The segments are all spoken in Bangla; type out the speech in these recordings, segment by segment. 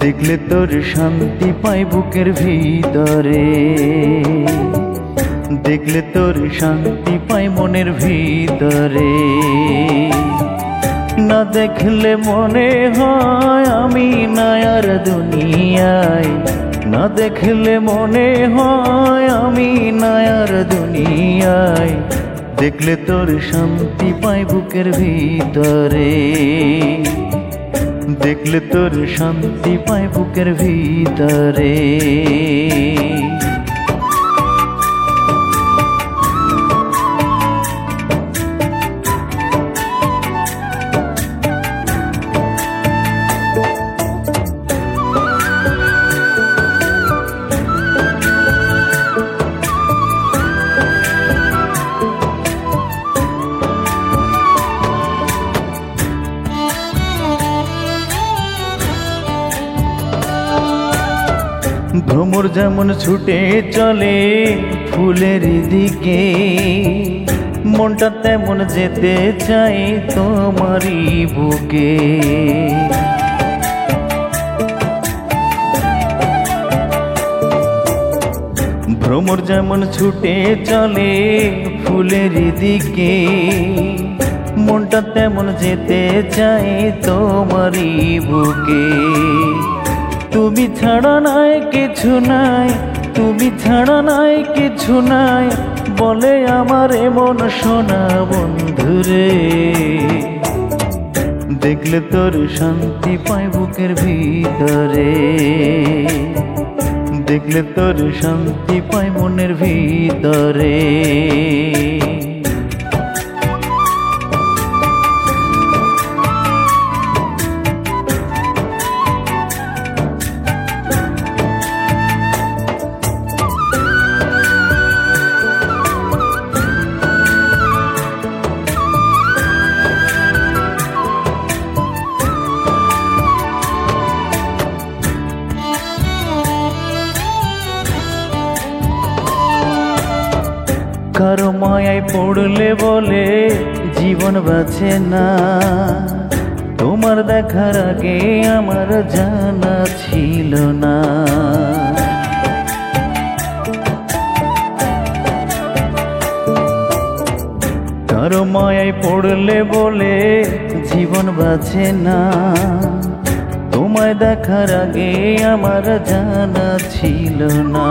দেখলে তোর শান্তি পাই বুকের ভিতরে, দেখলে তোর শান্তি পাই মনের ভিতরে। না দেখলে মনে হয় আমি নাই আর দুনিয়ায়, না দেখলে মনে হয় আমি নাই আর দুনিয়ায়। দেখলে তোর শান্তি পাই বুকের ভিতরে, দেখলে তোর শান্তি পাই বুকের ভিতরে। ভ্রমর যেমন ছুটে চলে ফুলের দিকে, মনটা তেমন যেতে চাই তোমারই বুকে। ভ্রমর যেমন ছুটে চলে ফুলের দিকে, মনটা তেমন যেতে চাই তোমারই বুকে। তুমি ছাড়া নাই কিছু নাই, তুমি ছাড়া নাই কিছু নাই, বলে আমার এমন সোনা বন্ধুরে। দেখলে তোর শান্তি পাই বুকের ভিতরে, দেখলে তোর শান্তি পাই মনের ভিতরে। কারো মায়ায় পড়লে বলে জীবন বাঁচে না, তোমার দেখার আগে আমার জানা ছিল না। কারো মায়ায় পড়লে বলে জীবন বাঁচে না, তোমায় দেখার আগে আমার জানা ছিল না।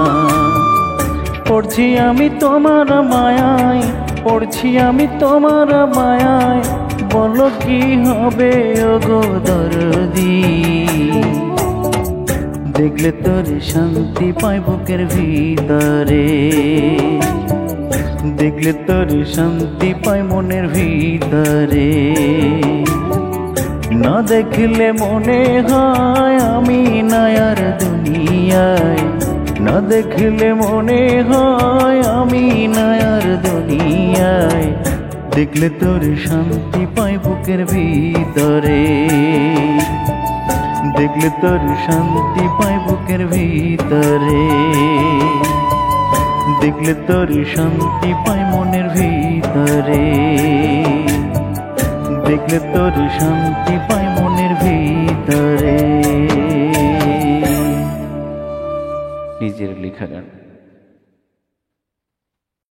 পড়ছি আমি তোমার মায়ায়, পড়ছি আমি তোমার মায়ায়, বলো কি হবে ওগো দরদি। দেখলে তোর শান্তি পাই বুকের ভিতরে, দেখলে তোর শান্তি পাই মনের ভিতরে। না দেখলে মনে হয় আমি নাই আর দুনিয়ায়, না দেখলে মনে হয় আমি নাই আর দুনিয়ায়। দেখলে তোর শান্তি পাই বুকের ভিতরে, দেখলে তোর শান্তি পাই বুকের ভিতরে, দেখলে তোর শান্তি পাই মনের ভিতরে, দেখলে তোর শান্তি পাই মনের ভিতরে। নিজের লেখা গান।